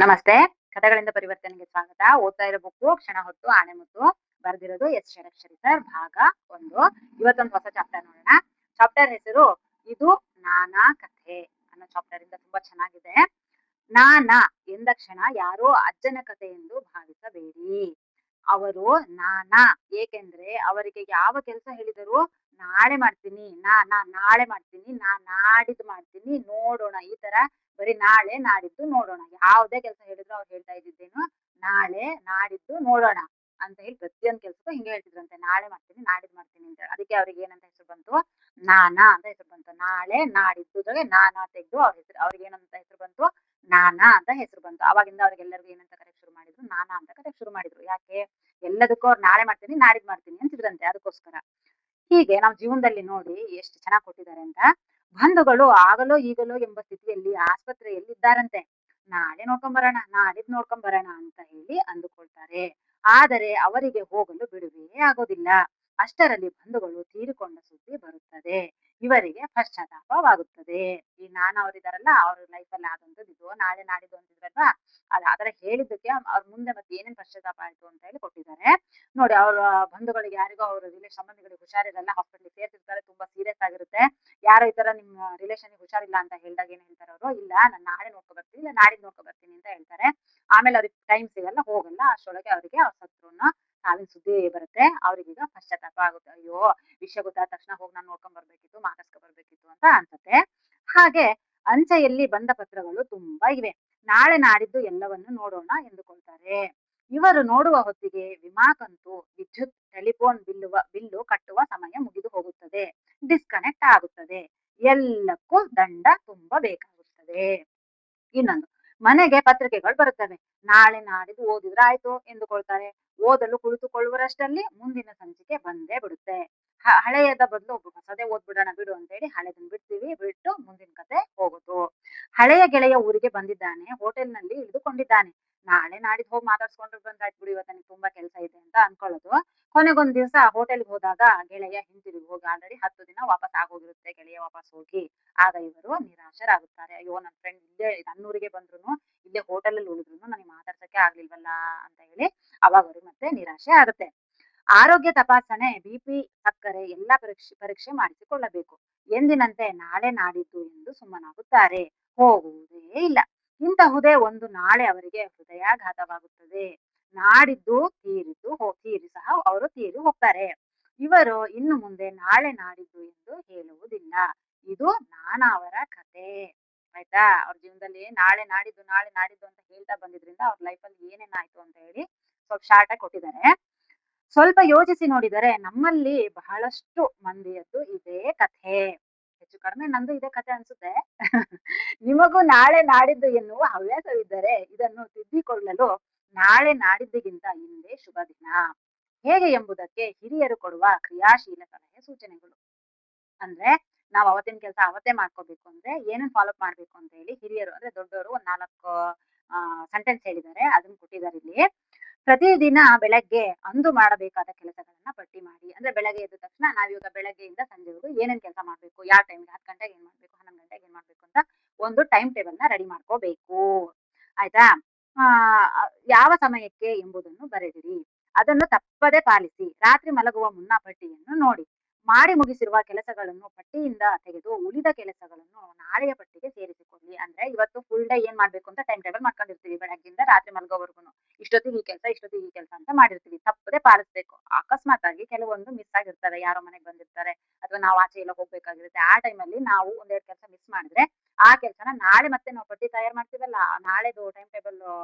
ನಮಸ್ತೆ. ಕಥೆಗಳಿಂದ ಪರಿವರ್ತನೆಗೆ ಸ್ವಾಗತ. ಓದ್ತಾ ಇರೋ ಬುಕ್ಕು ಕ್ಷಣ ಹೊತ್ತು ಆಣೆಮುತ್ತು. ಬರೆದಿರೋದು ಎಸ್ ಷಡಕ್ಷರಿ ಸರ್. ಭಾಗ 1. ಇವತ್ತೊಂದು ಹೊಸ ಚಾಪ್ಟರ್ ನೋಡೋಣ. ಚಾಪ್ಟರ್ ಹೆಸರು ಇದು ನಾನಾ ಕಥೆ ಅನ್ನೋ ಚಾಪ್ಟರ್ ಇಂದ ತುಂಬಾ ಚೆನ್ನಾಗಿದೆ. ನಾನಾ ಎಂದಕ್ಷಣ ಯಾರೋ ಅಜ್ಜನ ಕಥೆ ಎಂದು ಭಾವಿಸಬೇಡಿ. ಅವರು ನಾನಾ ಏಕೆಂದ್ರೆ ಅವರಿಗೆ ಯಾವ ಕೆಲಸ ಹೇಳಿದರೂ ನಾಳೆ ಮಾಡ್ತೀನಿ, ನಾಳೆ ಮಾಡ್ತೀನಿ, ನಾಡಿದ್ದು ಮಾಡ್ತೀನಿ, ನೋಡೋಣ, ಈ ತರ ಬರೀ ನಾಳೆ ನಾಡಿದ್ದು ನೋಡೋಣ. ಯಾವುದೇ ಕೆಲಸ ಹೇಳಿದ್ರು ಅವ್ರು ಹೇಳ್ತಾ ಇದ್ದಿದ್ದೇನು ನಾಳೆ ನಾಡಿದ್ದು ನೋಡೋಣ ಅಂತ ಹೇಳಿ ಪ್ರತಿಯೊಂದು ಕೆಲ್ಸಕ್ಕೂ ಹಿಂಗೆ ಹೇಳ್ತಿದ್ರಂತೆ. ನಾಳೆ ಮಾಡ್ತೀನಿ ನಾಡಿದ್ದು ಮಾಡ್ತೀನಿ ಅಂತ. ಅದಕ್ಕೆ ಅವ್ರಿಗೆ ಏನಂತ ಹೆಸರು ಬಂತು, ನಾನಾ ಅಂತ ಹೆಸರು ಬಂತು. ನಾಳೆ ನಾಡಿದ್ದು ನಾನಾ ತೆಗೆದು ಅವ್ರ ಹೆಸರು, ಅವ್ರಿಗೆ ಏನಂತ ಹೆಸರು ಬಂತು, ನಾನಾ ಅಂತ ಹೆಸರು ಬಂತು. ಅವಾಗಿಂದ ಅವ್ರಿಗೆಲ್ಲರಿಗೂ ಏನಂತ ಕರೆಕ್ಟ್ ಶುರು ಮಾಡಿದ್ರು, ನಾನಾ ಅಂತ ಕರೆಕ್ಟ್ ಶುರು ಮಾಡಿದ್ರು. ಯಾಕೆ, ಎಲ್ಲದಕ್ಕೂ ಅವ್ರು ನಾಳೆ ಮಾಡ್ತೀನಿ ನಾಡಿದ್ದು ಮಾಡ್ತೀನಿ ಅಂತಿದ್ರಂತೆ. ಅದಕ್ಕೋಸ್ಕರ ಹೀಗೆ ನಾವು ಜೀವನದಲ್ಲಿ ನೋಡಿ ಎಷ್ಟು ಚೆನ್ನಾಗಿ ಕೊಟ್ಟಿದ್ದಾರೆ ಅಂತ. ಬಂಧುಗಳು ಆಗಲೋ ಈಗಲೋ ಎಂಬ ಸ್ಥಿತಿಯಲ್ಲಿ ಆಸ್ಪತ್ರೆಯಲ್ಲಿ ಇದ್ದಾರಂತೆ. ನಾಳೆ ನೋಡ್ಕೊಂಬರೋಣ ನಾಡಿದ್ದು ನೋಡ್ಕೊಂಬರೋಣ ಅಂತ ಹೇಳಿ ಅಂದುಕೊಳ್ತಾರೆ. ಆದರೆ ಅವರಿಗೆ ಹೋಗಲು ಬಿಡುವೇ ಆಗೋದಿಲ್ಲ. ಅಷ್ಟರಲ್ಲಿ ಬಂಧುಗಳು ತೀರಿಕೊಂಡ ಸುದ್ದಿ ಬರುತ್ತದೆ. ಇವರಿಗೆ ಪಶ್ಚಾತ್ತಾಪವಾಗುತ್ತದೆ. ಈ ನಾನಾ ಅವರಿದಾರಲ್ಲ, ಅವ್ರ ಲೈಫಲ್ಲಿ ಆದಂಥದ್ದು ಇದು. ನಾಳೆ ನಾಡಿದ್ದು ಅಂತಿದ್ರಲ್ವಾ, ಅದರ ಹೇಳಿದ್ದಕ್ಕೆ ಅವ್ರ ಮುಂದೆ ಮತ್ತೆ ಏನೇನ್ ಪಶ್ಚಾತ್ತಾಪ ಆಯ್ತು ಅಂತ ಹೇಳಿ ಕೊಟ್ಟಿದ್ದಾರೆ ನೋಡಿ. ಅವ್ರ ಬಂಧುಗಳಿಗೆ ಯಾರಿಗೋ ಅವ್ರ ಸಂಬಂಧಿಗಳಿಗೆ ಹುಷಾರಿರಲ್ಲ, ಹಾಸ್ಪಿಟಲ್ ಸೇರ್ತಿರ್ತಾರೆ, ತುಂಬಾ ಸೀರಿಯಸ್ ಆಗಿರುತ್ತೆ. ಯಾರೋ ಈ ತರ ನಿಮ್ಮ ರಿಲೇಷನ್ ಹುಷಾರಿಲ್ಲ ಅಂತ ಹೇಳಿದಾಗ ಏನ್ ಹೇಳ್ತಾರೆ ಅವರು, ಇಲ್ಲ ನಾನು ನಾಳೆ ನೋಡ್ಕೊ ಬರ್ತೀನಿ, ಇಲ್ಲ ನಾಡಿದ್ದು ನೋಡ್ಕೊ ಬರ್ತೀನಿ ಅಂತ ಹೇಳ್ತಾರೆ. ಆಮೇಲೆ ಅವ್ರಿಗೆ ಟೈಮ್ ಸಿಗಲ್ಲ, ಹೋಗಲ್ಲ. ಅಷ್ಟರೊಳಗೆ ಅವರಿಗೆ ಅವ್ರ ಸತ್ರುನ ಸಾವಿನ ಸುದ್ದಿ ಬರುತ್ತೆ. ಅವ್ರಿಗೀಗ ಪಶ್ಚಾತ್ತಾಪ ಆಗುತ್ತೆ. ಅಯ್ಯೋ, ವಿಷಯ ಗೊತ್ತಾದ ತಕ್ಷಣ ಹೋಗಿ ನಾನು ನೋಡ್ಕೊಂಡ್ ಬರ್ಬೇಕಿತ್ತು, ಮಾತಾಡ್ಸ್ಕೊ ಬರ್ಬೇಕಿತ್ತು ಅಂತ ಅನ್ಸುತ್ತೆ. ಹಾಗೆ ಅಂಚೆಯಲ್ಲಿ ಬಂದ ಪತ್ರಗಳು ತುಂಬಾ ಇವೆ. ನಾಳೆ ನಾಡಿದ್ದು ಎಲ್ಲವನ್ನು ನೋಡೋಣ ಎಂದುಕೊಳ್ತಾರೆ. ಇವರು ನೋಡುವ ಹೊತ್ತಿಗೆ ವಿಮಾಕಂತು ವಿದ್ಯುತ್ ಟೆಲಿಫೋನ್ ಬಿಲ್ಲು ಕಟ್ಟುವ ಸಮಯ ಮುಗಿದು ಹೋಗುತ್ತದೆ. ಡಿಸ್ಕನೆಕ್ಟ್ ಆಗುತ್ತದೆ. ಎಲ್ಲಕ್ಕೂ ದಂಡ ತುಂಬಬೇಕಾಗುತ್ತದೆ. ಇನ್ನೊಂದು, ಮನೆಗೆ ಪತ್ರಿಕೆಗಳು ಬರುತ್ತವೆ. ನಾಳೆ ನಾಡಿದ್ದು ಓದಿದ್ರೆ ಆಯ್ತು ಎಂದುಕೊಳ್ತಾರೆ. ಓದಲು ಕುಳಿತುಕೊಳ್ಳುವರಷ್ಟರಲ್ಲಿ ಮುಂದಿನ ಸಂಚಿಕೆ ಬಂದೇ ಬಿಡುತ್ತೆ. ಹಳೆಯದ ಬದಲು ಹೊಸದೇ ಓದ್ಬಿಡೋಣ ಬಿಡು ಅಂತ ಹೇಳಿ ಹಳೆದನ್ನ ಬಿಡ್ತೀವಿ, ಬಿಟ್ಟು ಮುಂದಿನ ಕತೆ ಹೋಗುದು. ಹಳೆಯ ಗೆಳೆಯ ಊರಿಗೆ ಬಂದಿದ್ದಾನೆ, ಹೋಟೆಲ್ನಲ್ಲಿ ಇಳಿದುಕೊಂಡಿದ್ದಾನೆ. ನಾಳೆ ನಾಡಿದ್ದು ಹೋಗಿ ಮಾತಾಡ್ಸ್ಕೊಂಡ್ರು ಬಂದಾಯ್ತು ಬಿಡು, ಇವತ್ತು ನನಗೆ ತುಂಬಾ ಕೆಲಸ ಇದೆ ಅಂತ ಅನ್ಕೊಳ್ಳೋದು. ಕೊನೆಗೊಂದ್ ದಿವಸ ಹೋಟೆಲ್ಗೆ ಹೋದಾಗ ಗೆಳೆಯ ಹಿಂತಿರುಗಿ ಹೋಗಿ ಆಲ್ರೆಡಿ 10 ದಿನ ವಾಪಸ್ ಆಗೋಗಿರುತ್ತೆ ಗೆಳೆಯ ವಾಪಸ್ ಹೋಗಿ. ಆಗ ಇವರು ನಿರಾಶರಾಗುತ್ತಾರೆ. ಅಯ್ಯೋ, ನನ್ನ ಫ್ರೆಂಡ್ ಇಲ್ಲೇ ನನ್ನೂರಿಗೆ ಬಂದ್ರು, ಇಲ್ಲೇ ಹೋಟೆಲ್ ಅಲ್ಲಿ ಉಳಿದ್ರು, ನನಗೆ ಮಾತಾಡ್ಸಕ್ಕೆ ಆಗ್ಲಿಲ್ವಲ್ಲ ಅಂತ ಹೇಳಿ ಅವಾಗ ಅವ್ರಿಗೆ ಮತ್ತೆ ನಿರಾಶೆ ಆಗುತ್ತೆ. ಆರೋಗ್ಯ ತಪಾಸಣೆ, ಬಿಪಿ, ಸಕ್ಕರೆ ಎಲ್ಲ ಪರೀಕ್ಷೆ ಮಾಡಿಸಿಕೊಳ್ಳಬೇಕು. ಎಂದಿನಂತೆ ನಾಳೆ ನಾಡಿದ್ದು ಎಂದು ಸುಮ್ಮನಾಗುತ್ತಾರೆ. ಹೋಗುವುದೇ ಇಲ್ಲ. ಇಂತಹುದೇ ಒಂದು ನಾಳೆ ಅವರಿಗೆ ಹೃದಯಾಘಾತವಾಗುತ್ತದೆ. ನಾಡಿದ್ದು ತೀರಿ ಸಹ ಅವರು ತೀರಿ ಹೋಗ್ತಾರೆ. ಇವರು ಇನ್ನು ಮುಂದೆ ನಾಳೆ ನಾಡಿದ್ದು ಎಂದು ಹೇಳುವುದಿಲ್ಲ. ಇದು ನಾನವರ ಕತೆ. ಆಯ್ತಾ. ಅವ್ರ ಜೀವನದಲ್ಲಿ ನಾಳೆ ನಾಡಿದ್ದು ಅಂತ ಹೇಳ್ತಾ ಬಂದಿದ್ರಿಂದ ಅವ್ರ ಲೈಫಲ್ಲಿ ಏನೇನಾಯ್ತು ಅಂತ ಹೇಳಿ ಸ್ವಲ್ಪ ಶಾರ್ಟ್ ಆಗಿ ಕೊಟ್ಟಿದ್ದಾರೆ. ಸ್ವಲ್ಪ ಯೋಚಿಸಿ ನೋಡಿದರೆ ನಮ್ಮಲ್ಲಿ ಬಹಳಷ್ಟು ಮಂದಿಯದ್ದು ಇದೇ ಕಥೆ. ಹೆಚ್ಚು ಕಡಿಮೆ ನಂದು ಇದೇ ಕಥೆ ಅನ್ಸುತ್ತೆ. ನಿಮಗೂ ನಾಳೆ ನಾಡಿದ್ದು ಎನ್ನುವ ಹವ್ಯಾಸವಿದ್ದರೆ ಇದನ್ನು ತಿದ್ದಿಕೊಳ್ಳಲು ನಾಳೆ ನಾಡಿದ್ದಿಗಿಂತ ಇಂದೇ ಶುಭ ದಿನ. ಹೇಗೆ ಎಂಬುದಕ್ಕೆ ಹಿರಿಯರು ಕೊಡುವ ಕ್ರಿಯಾಶೀಲ ಸಲಹೆ ಸೂಚನೆಗಳು. ಅಂದ್ರೆ ನಾವು ಅವತ್ತಿನ ಕೆಲಸ ಅವತ್ತೇ ಮಾಡ್ಕೋಬೇಕು ಅಂದ್ರೆ ಏನೇನ್ ಫಾಲೋ ಅಪ್ ಮಾಡ್ಬೇಕು ಅಂತ ಹೇಳಿ ಹಿರಿಯರು ಅಂದ್ರೆ ದೊಡ್ಡವರು ಒಂದ್ 4 ಸೆಂಟೆನ್ಸ್ ಹೇಳಿದ್ದಾರೆ, ಅದನ್ನ ಕೊಟ್ಟಿದ್ದಾರೆ ಇಲ್ಲಿ. ಪ್ರತಿದಿನ ಬೆಳಗ್ಗೆ ಅಂದು ಮಾಡಬೇಕಾದ ಕೆಲಸಗಳನ್ನ ಪಟ್ಟಿ ಮಾಡಿ. ಅಂದ್ರೆ ಬೆಳಗ್ಗೆ ಎದ್ದ ತಕ್ಷಣ ನಾವಿವಾಗ ಬೆಳಗ್ಗೆಯಿಂದ ಸಂಜೆವರೆಗೂ ಏನೇನ್ ಕೆಲಸ ಮಾಡ್ಬೇಕು, ಯಾವ ಟೈಮ್ಗೆ 10 ಗಂಟೆಗೆ ಏನ್ ಮಾಡ್ಬೇಕು, 11 ಗಂಟೆಗೆ ಏನ್ ಮಾಡ್ಬೇಕು ಅಂತ ಒಂದು ಟೈಮ್ ಟೇಬಲ್ ನ ರೆಡಿ ಮಾಡ್ಕೋಬೇಕು. ಆಯ್ತಾ. ಆ ಯಾವ ಸಮಯಕ್ಕೆ ಎಂಬುದನ್ನು ಬರೆದಿರಿ. ಅದನ್ನು ತಪ್ಪದೆ ಪಾಲಿಸಿ. ರಾತ್ರಿ ಮಲಗುವ ಮುನ್ನ ಪಟ್ಟಿಯನ್ನು ನೋಡಿ. ಮಾಡಿ ಮುಗಿಸಿರುವ ಕೆಲಸಗಳನ್ನು ಪಟ್ಟಿಯಿಂದ ತೆಗೆದು ಉಳಿದ ಕೆಲಸಗಳನ್ನು ನಾಳೆಯ ಪಟ್ಟಿಗೆ ಸೇರಿಸಿಕೊಳ್ಳಿ. ಅಂದ್ರೆ ಇವತ್ತು ಫುಲ್ ಡೇ ಏನ್ ಮಾಡ್ಬೇಕು ಅಂತ ಟೈಮ್ ಟೇಬಲ್ ಮಾಡ್ಕೊಂಡಿರ್ತೀವಿ. ಬೆಳಗ್ಗಿಂದ ರಾತ್ರಿ ಮಲಗೋವರೆಗೂ ಇಷ್ಟೊತ್ತಿಗೆ ಈ ಕೆಲಸ ಅಂತ ಮಾಡಿರ್ತೀವಿ. ತಪ್ಪದೆ ಪಾಲಿಸ್ಬೇಕು. ಅಕಸ್ಮಾತ್ ಆಗಿ ಕೆಲವೊಂದು ಮಿಸ್ ಆಗಿರ್ತವೆ. ಯಾರೋ ಮನೆಗೆ ಬಂದಿರ್ತಾರೆ ಅಥವಾ ನಾವು ಆಚೆ ಎಲ್ಲ ಹೋಗ್ಬೇಕಾಗಿರುತ್ತೆ. ಆ ಟೈಮಲ್ಲಿ ನಾವು ಒಂದೆರಡು ಕೆಲಸ ಮಿಸ್ ಮಾಡಿದ್ರೆ ಆ ಕೆಲಸನ ನಾಳೆ ಮತ್ತೆ ನಾವು ಪಟ್ಟಿ ತಯಾರು ಮಾಡ್ತೀವಲ್ಲ, ನಾಳೆದು ಟೈಮ್ ಟೇಬಲ್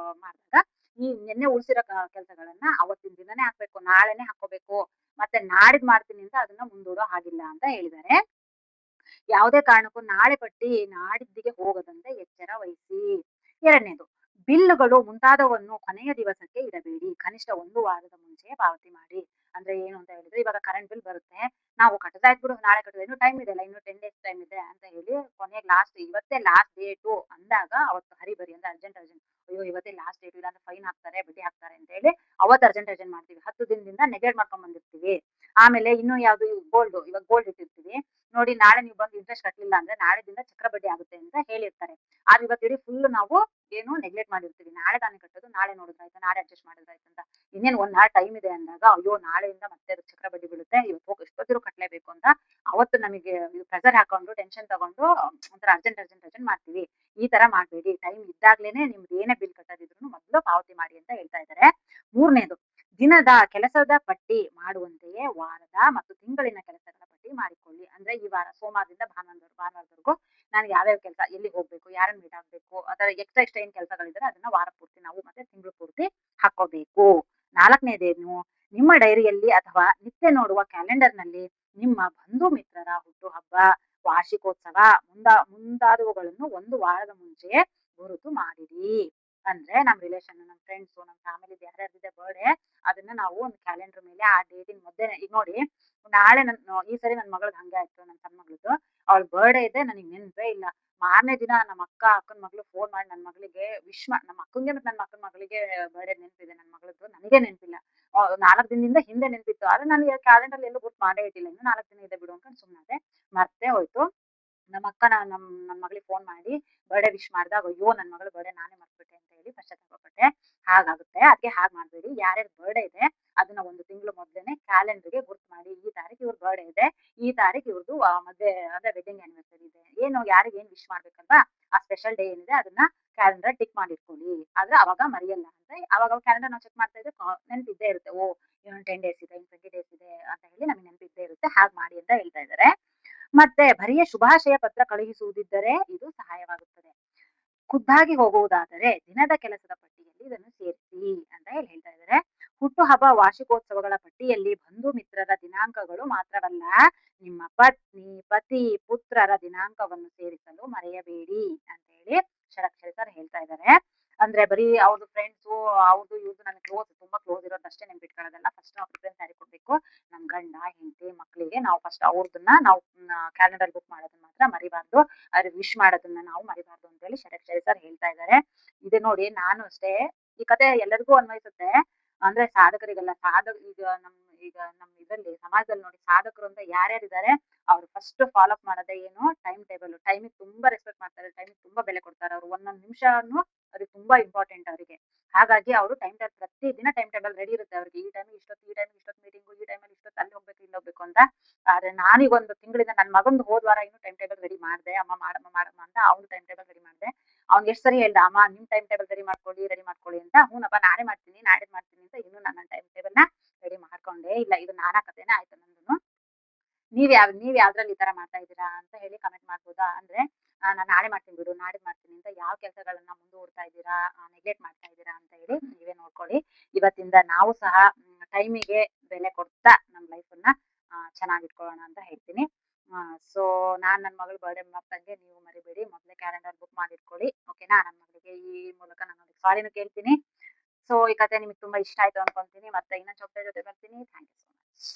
ಮಾಡಿದಾಗ ಈ ನಿನ್ನೆ ಉಳಿಸಿರೋ ಕೆಲಸಗಳನ್ನ ಅವತ್ತಿನ ದಿನನೇ ಹಾಕ್ಬೇಕು, ನಾಳೆನೆ ಹಾಕೋಬೇಕು. ಮತ್ತೆ ನಾಡಿದ್ದು ಮಾಡ್ತೀನಿ ಅಂತ ಅದನ್ನ ಮುಂದೂಡೋ ಹಾಗಿಲ್ಲ ಅಂತ ಹೇಳಿದ್ದಾರೆ. ಯಾವುದೇ ಕಾರಣಕ್ಕೂ ನಾಳೆ ಪಟ್ಟಿ ನಾಡಿದ್ದಿಗೆ ಹೋಗದಂತೆ ಎಚ್ಚರ ವಹಿಸಿ. ಎರಡನೇದು, ಬಿಲ್ಲುಗಳು ಮುಂತಾದವನ್ನು ಕೊನೆಯ ದಿವಸಕ್ಕೆ ಇಡಬೇಡಿ. ಕನಿಷ್ಠ 1 ವಾರದ ಮುಂಚೆ ಪಾವತಿ ಮಾಡಿ. ಅಂದ್ರೆ ಏನು ಅಂತ ಹೇಳಿದ್ರೆ, ಇವಾಗ ಕರೆಂಟ್ ಬಿಲ್ ಬರುತ್ತೆ, ನಾವು ಕಟ್ಟದಾಯ್ತು ಬಿಡು ನಾಳೆ ಕಟ್ಟಿದ್ರೆ ಇನ್ನು ಟೈಮ್ ಇದೆಯಲ್ಲ, ಇನ್ನು 10 ಡೇಸ್ ಟೈಮ್ ಇದೆ ಅಂತ ಹೇಳಿ ಕೊನೆಗೆ ಇವತ್ತೇ ಲಾಸ್ಟ್ ಡೇಟು ಅಂದಾಗ ಅವತ್ತು ಹರಿಬರಿ ಅಂದ್ರೆ ಅರ್ಜೆಂಟ್ ಅಯ್ಯೋ ಇವತ್ತೇ ಲಾಸ್ಟ್ ಡೇಟ್, ಇಲ್ಲ ಅಂದ್ರೆ ಫೈನ್ ಹಾಕ್ತಾರೆ, ಬಡ್ಡಿ ಹಾಕ್ತಾರೆ ಅಂತ ಹೇಳಿ ಅವತ್ತು ಅರ್ಜೆಂಟ್ ಮಾಡ್ತೀವಿ. 10 ದಿನದಿಂದ ನೆಗ್ಲೆಕ್ಟ್ ಮಾಡ್ಕೊಂಡ್ ಬಂದಿರ್ತೀವಿ. ಆಮೇಲೆ ಇನ್ನು ಯಾವ್ದು, ಇವಾಗ ಗೋಲ್ಡ್ ಇಟ್ಟಿರ್ತೀವಿ ನೋಡಿ, ನಾಳೆ ನೀವು ಬಂದು ಇಂಟ್ರೆಸ್ಟ್ ಕಟ್ಟಲಿಲ್ಲ ಅಂದ್ರೆ ನಾಳೆದಿಂದ ಚಕ್ರ ಬಡ್ಡಿ ಆಗುತ್ತೆ ಅಂತ ಹೇಳಿರ್ತಾರೆ. ಆದ್ರೆ ಇವತ್ತು ಇಡೀ ಫುಲ್ ನಾವು ಏನು ನೆಗ್ಲೆಕ್ಟ್ ಮಾಡಿರ್ತೀವಿ. ನಾಳೆ ತಾನೇ ಕಟ್ಟೋದು, ನಾಳೆ ನೋಡಿದ್ರಾಯ್ತು, ನಾಳೆ ಅಡ್ಜಸ್ಟ್ ಮಾಡಿದ್ರಾಯ್ತು ಅಂತ. ಇನ್ನೇನು ಒಂದ್ ನಾள் ಟೈಮ್ ಇದೆ ಅಂದಾಗ, ಅಯ್ಯೋ ನಾಳೆಯಿಂದ ಮತ್ತೆ ಅದಕ್ಕೆ ಚಕ್ರ ಬಡ್ಡಿ ಬೀಳುತ್ತೆ, ಇವತ್ತು ಹೋಗಿ ಎಷ್ಟೊತ್ತಿದ್ರು ಕಟ್ಟಲೇಬೇಕು ಅಂತ ಅವತ್ತು ನಮಗೆ ಪ್ರೆಷರ್ ಹಾಕೊಂಡು ಟೆನ್ಷನ್ ತಗೊಂಡು ಒಂಥರ ಅರ್ಜೆಂಟ್ ಮಾಡ್ತೀವಿ. ಈ ತರ ಮಾಡ್ಬೇಡಿ. ಟೈಮ್ ಇದ್ದಾಗ್ಲೇನೆ ನಿಮ್ದು ಏನೇ ಬಿಲ್ ಕಟ್ಟೋದಿದ್ರು ಮೊದಲು ಪಾವತಿ ಮಾಡಿ ಅಂತ ಹೇಳ್ತಾ ಇದ್ದಾರೆ. ಮೂರನೇದು, ದಿನದ ಕೆಲಸದ ಪಟ್ಟಿ ಮಾಡುವಂತೆಯೇ ವಾರದ ಮತ್ತು ತಿಂಗಳಿನ ಕೆಲಸಗಳ ಪಟ್ಟಿ ಮಾಡಿಕೊಳ್ಳಿ. ಅಂದ್ರೆ ಈ ವಾರ ಸೋಮವಾರದಿಂದ ಭಾನುವಾರದವರೆಗೂ ನಾನು ಯಾವ್ಯಾವ ಕೆಲಸ, ಎಲ್ಲಿಗೆ ಹೋಗ್ಬೇಕು, ಯಾರನ್ನ ಮೀಟ್ ಆಗ್ಬೇಕು, ಅದರ ಎಕ್ಸ್ಟ್ರಾ ಏನ್ ಕೆಲಸಗಳಿದ್ರೆ ಅದನ್ನ ವಾರ ಪೂರ್ತಿ ನಾವು ಮತ್ತೆ ತಿಂಗಳು ಪೂರ್ತಿ ಹಾಕೋಬೇಕು. ನಾಲ್ಕನೇದೇನು, ನಿಮ್ಮ ಡೈರಿಯಲ್ಲಿ ಅಥವಾ ನಿತ್ಯ ನೋಡುವ ಕ್ಯಾಲೆಂಡರ್ನಲ್ಲಿ ನಿಮ್ಮ ಬಂಧು ಮಿತ್ರರ ಹುಟ್ಟುಹಬ್ಬ, ವಾರ್ಷಿಕೋತ್ಸವ ಮುಂತಾದವುಗಳನ್ನು ಒಂದು ವಾರದ ಮುಂಚೆ ಗುರುತು ಮಾಡಿರಿ. ಅಂದ್ರೆ ನಮ್ ರಿಲೇಷನ್, ನಮ್ ಫ್ರೆಂಡ್ಸ್, ನಮ್ ಫ್ಯಾಮಿಲಿ ಯಾರ್ಯಾರಿದೆ ಬರ್ಡೇ, ಅದನ್ನ ನಾವು ಒಂದು ಕ್ಯಾಲೆಂಡರ್ ಮೇಲೆ ಆ ಡೇಟಿನ ಮೊದಲೇ, ಈಗ ನೋಡಿ ನಾಳೆ ಈ ಸರಿ ನನ್ನ ಮಗಳದ್ದು ಹಂಗೆ ಆಯ್ತು. ನನ್ನ ಸಣ್ಣ ಮಗಳದ್ದು ಅವಳ ಬರ್ಡೇ ಇದೆ, ನನಗೆ ನೆನಪೇ ಇಲ್ಲ. ಮಾರನೇ ದಿನ ನಮ್ಮ ಅಕ್ಕನ ಮಗಳು ಫೋನ್ ಮಾಡಿ ನನ್ನ ಮಗಳಿಗೆ ನಮ್ಮ ಅಕ್ಕಂಗೆ ಮತ್ತೆ ನನ್ನ ಅಕ್ಕನ ಮಗಳಿಗೆ ಬರ್ಡೇ ನೆನಪಿದೆ, ನನ್ನ ಮಗಳದ್ದು ನನಗೆ ನೆನಪಿಲ್ಲ. 4 ದಿನದಿಂದ ಹಿಂದೆ ನೆನಪಿತ್ತು, ಆದ್ರೆ ನನಗೆ ಕ್ಯಾಲೆಂಡರ್ ಎಲ್ಲೂ ಗುರ್ತು ಮಾಡೇ ಇಟ್ಟಿಲ್ಲ. ಇನ್ನು 4 ದಿನ ಇದೆ ಬಿಡು ಅನ್ಕೊಂಡು ಸುಮ್ಮನಾದೆ, ಮರ್ತೇ ಹೋಯ್ತು. ನಮ್ಮ ಅಕ್ಕ ನನ್ನ ಮಗಳಿಗೆ ಫೋನ್ ಮಾಡಿ ಬರ್ಡೇ ವಿಶ್ ಮಾಡಿದಾಗ, ಅಯ್ಯೋ ನನ್ನ ಮಗಳ ಬರ್ಡೇ ನಾನೇ ಮರ್ತ್ಬಿಟ್ಟೆ ಅಂತ ಹೇಳಿ ಪಶ್ಚಾತ್ತಾಪಪಟ್ಟೆ. ಹಾಗಾಗುತ್ತೆ, ಅದಕ್ಕೆ ಹಾಗೆ ಮಾಡಬೇಡಿ. ಯಾರ್ಯಾರ ಬರ್ಡೇ ಇದೆ ಅದನ್ನ ಒಂದು ತಿಂಗಳು ಮೊದಲೇನೆ ಕ್ಯಾಲೆಂಡರ್ಗೆ ಗುರ್ತು ಮಾಡಿ, ಈ ತಾರೀಕು ಇವ್ರ ಬರ್ಡೇ ಇದೆ, ಈ ತಾರೀಕು ಇವ್ರದ್ದು ಮದುವೆ ಅಂದ್ರೆ ವೆಡ್ಡಿಂಗ್ ಆನಿವರ್ಸರಿ ಇದೆ, ಏನು ಯಾರಿಗೆ ಏನ್ ವಿಶ್ ಮಾಡ್ಬೇಕಲ್ವಾ ಆ ಸ್ಪೆಷಲ್ ಡೇ ಏನಿದೆ ಅದನ್ನ ಕ್ಯಾಲೆಂಡರ್ ಟಿಕ್ ಮಾಡಿಟ್ಕೊಳ್ಳಿ. ಆದ್ರೆ ಅವಾಗ ಮರೆಯಲ್ಲ. ಅಂದ್ರೆ ಅವಾಗ ಕ್ಯಾಲೆಂಡರ್ ನಾವು ಚೆಕ್ ಮಾಡ್ತಾ ಇದ್ರೆ ನೆನಪಿದ್ದೇ ಇರುತ್ತೆ. ಓ ಇನ್ನೊಂದು 10 ಡೇಸ್ ಇದೆ, ಇನ್ನು 20 ಡೇಸ್ ಇದೆ ಅಂತ ಹೇಳಿ ನಮಗೆ ನೆನಪಿದ್ದೇ ಇರುತ್ತೆ. ಹಾಗೆ ಮಾಡಿ ಅಂತ ಹೇಳ್ತಾ ಇದ್ದಾರೆ. ಮತ್ತೆ ಬರಿಯ ಶುಭಾಶಯ ಪತ್ರ ಕಳುಹಿಸುವುದಿದ್ದರೆ ಇದು ಸಹಾಯವಾಗುತ್ತದೆ. ಖುದ್ದಾಗಿ ಹೋಗುವುದಾದರೆ ದಿನದ ಕೆಲಸದ ಪಟ್ಟಿಯಲ್ಲಿ ಇದನ್ನು ಸೇರಿಸಿ ಅಂತ ಹೇಳಿ ಹೇಳ್ತಾ ಇದ್ದಾರೆ. ಹುಟ್ಟುಹಬ್ಬ, ವಾರ್ಷಿಕೋತ್ಸವಗಳ ಪಟ್ಟಿಯಲ್ಲಿ ಬಂಧು ಮಿತ್ರರ ದಿನಾಂಕಗಳು ಮಾತ್ರವಲ್ಲ, ನಿಮ್ಮ ಪತ್ನಿ, ಪತಿ, ಪುತ್ರರ ದಿನಾಂಕವನ್ನು ಸೇರಿಸಲು ಮರೆಯಬೇಡಿ ಅಂತ ಹೇಳಿ ಷಡಕ್ಷರಿ ಸರ್ ಹೇಳ್ತಾ ಇದ್ದಾರೆ. ಅಂದ್ರೆ ಬರೀ ಅವ್ರದ್ದು ಫ್ರೆಂಡ್ಸು, ಅವ್ರದ್ದು ಇವ್ರದ್ದು ನನಗೆ ತುಂಬಾ ಕ್ಲೋಸ್ ಇರೋದಷ್ಟೇ ನೆನ್ಪಿಟ್ಕೊಳ್ಳೋದಲ್ಲ. ಫಸ್ಟ್ ನಾವು ಪ್ರಿಫರೆನ್ಸ್ ಯಾರಿಗೆ ಕೊಡ್ಬೇಕು, ನಮ್ ಗಂಡ, ಹೆಂಡತಿ, ಮಕ್ಕಳಿಗೆ ನಾವು ಫಸ್ಟ್ ಅವ್ರದನ್ನ ನಾವು ಕ್ಯಾಲೆಂಡರ್ ಬುಕ್ ಮಾಡೋದನ್ನ ಮಾತ್ರ ಮರಿಬಾರ್ದು, ಅವ್ರಿಗೆ ವಿಶ್ ಮಾಡೋದನ್ನ ನಾವು ಮರಿಬಾರ್ದು ಅಂತ ಹೇಳಿ ಷಡಕ್ಷರಿ ಸರ್ ಹೇಳ್ತಾ ಇದ್ದಾರೆ. ಇದು ನೋಡಿ, ನಾನು ಅಷ್ಟೇ ಈ ಕತೆ ಎಲ್ಲರಿಗೂ ಅನ್ವಯಿಸುತ್ತೆ. ಅಂದ್ರೆ ಸಾಧಕರಿಗೆಲ್ಲ, ಈಗ ನಮ್ ಇದ್ರಲ್ಲಿ ಸಮಾಜದಲ್ಲಿ ನೋಡಿ, ಸಾಧಕರು ಅಂತ ಯಾರ್ಯಾರಿದ್ದಾರೆ ಅವ್ರು ಫಸ್ಟ್ ಫಾಲೋ ಅಪ್ ಮಾಡೋದೇ ಏನು, ಟೈಮ್ ಟೇಬಲ್. ಟೈಮಿಗೆ ತುಂಬಾ ರೆಸ್ಪೆಕ್ಟ್ ಮಾಡ್ತಾರೆ, ಟೈಮಿಗೆ ತುಂಬಾ ಬೆಲೆ ಕೊಡ್ತಾರೆ. ಅವ್ರು ಒಂದೊಂದು ನಿಮಿಷನು ಅವ್ರಿಗೆ ತುಂಬಾ ಇಂಪಾರ್ಟೆಂಟ್ ಅವರಿಗೆ. ಹಾಗಾಗಿ ಅವರು ಟೈಮ್ ಟೇಬಲ್, ಪ್ರತಿ ದಿನ ಟೈಮ್ ಟೇಬಲ್ ರೆಡಿ ಇರುತ್ತೆ ಅವ್ರಿಗೆ. ಈ ಟೈಮಿಗೆ ಇಷ್ಟೊತ್ತು, ಈ ಟೈಮಿಗೆ ಇಷ್ಟೊತ್ತು ಮೀಟಿಂಗು, ಈ ಟೈಮಲ್ಲಿ ಇಷ್ಟೊತ್ತು ಅಲ್ಲಿ ಹೋಗ್ಬೇಕು, ಇಲ್ಲಿ ಹೋಗ್ಬೇಕು ಅಂತ. ಆದ್ರೆ ನಾನೀಗ ಒಂದು ತಿಂಗಳಿಂದ ನನ್ನ ಮಗಂದು ಹೋದ್ವಾರ ಇನ್ನು ಟೈಮ್ ಟೇಬಲ್ ರೆಡಿ ಮಾಡಿದೆ. ಅಮ್ಮ ಮಾಡಮ್ಮ ಅಂತ ಅವ್ನು ಟೈಮ್ ಟೇಬಲ್ ರೆಡಿ ಮಾಡಿದೆ. ಅವ್ನು ಎಷ್ಟು ಸರಿ ಹೇಳ್ದ, ಅಮ್ಮ ನಿಮ್ ಟೈಮ್ ಟೇಬಲ್ ರೆಡಿ ಮಾಡ್ಕೊಳ್ಳಿ ಅಂತ. ಹೂನಪ್ಪ ನಾನೇ ಮಾಡ್ತೀನಿ ಮಾಡ್ತೀನಿ ಅಂತ ಇನ್ನು ನನ್ನ ಟೈಮ್ ಟೇಬಲ್ ನ ರೆಡಿ ಮಾಡ್ಕೊಂಡೇ ಇಲ್ಲ. ಇದು ನಾನಾ ಕಥೆನೇ ಆಯ್ತು ನಂದುನು. ನೀವ್ ಯಾವ್ದ್ರಲ್ಲಿ ಈ ತರ ಮಾಡ್ತಾ ಇದ್ದೀರಾ ಅಂತ ಹೇಳಿ ಕಮೆಂಟ್ ಮಾಡ್ಬೋದಾ? ಅಂದ್ರೆ ನಾನು ನಾಳೆ ಮಾಡ್ತೀನಿ ಬಿಡು, ನಾಡಿದ್ದು ಮಾಡ್ತೀನಿ ಅಂತ ಯಾವ ಕೆಲಸಗಳನ್ನ ಮುಂದೂಡ್ತಾ ಇದ್ದೀರಾ, ನೆಗ್ಲೆಕ್ಟ್ ಮಾಡ್ತಾ ಇದ್ದೀರಾ ಅಂತ ಹೇಳಿ ನೀವೇ ನೋಡ್ಕೊಳ್ಳಿ. ಇವತ್ತಿಂದ ನಾವು ಸಹ ಟೈಮಿಗೆ ಬೆಲೆ ಕೊಡ್ತಾ ನಮ್ಮ ಲೈಫನ್ನ ಚೆನ್ನಾಗಿಟ್ಕೊಳ್ಳೋಣ ಅಂತ ಹೇಳ್ತೀನಿ. ಸೊ ನಾನ್ ನನ್ನ ಮಗಳ ಬರ್ಡೇ ಮರ್ತಂಗೆ ನೀವು ಮರಿಬೇಡಿ, ಮೊದಲೇ ಕ್ಯಾಲೆಂಡರ್ ಬುಕ್ ಮಾಡಿಟ್ಕೊಳ್ಳಿ. ಓಕೆನಾ? ನನ್ನ ಮಗಳಿಗೆ ಈ ಮೂಲಕ ನಾನು ಸಾರಿನೂ ಕೇಳ್ತೀನಿ. ಸೊ ಈ ಕಥೆ ನಿಮಗೆ ತುಂಬಾ ಇಷ್ಟ ಆಯ್ತು ಅನ್ಕೊಂತೀನಿ. ಮತ್ತೆ ಇನ್ನೊಂದು ಜೊತೆ ಬರ್ತೀನಿ. Thank you so much.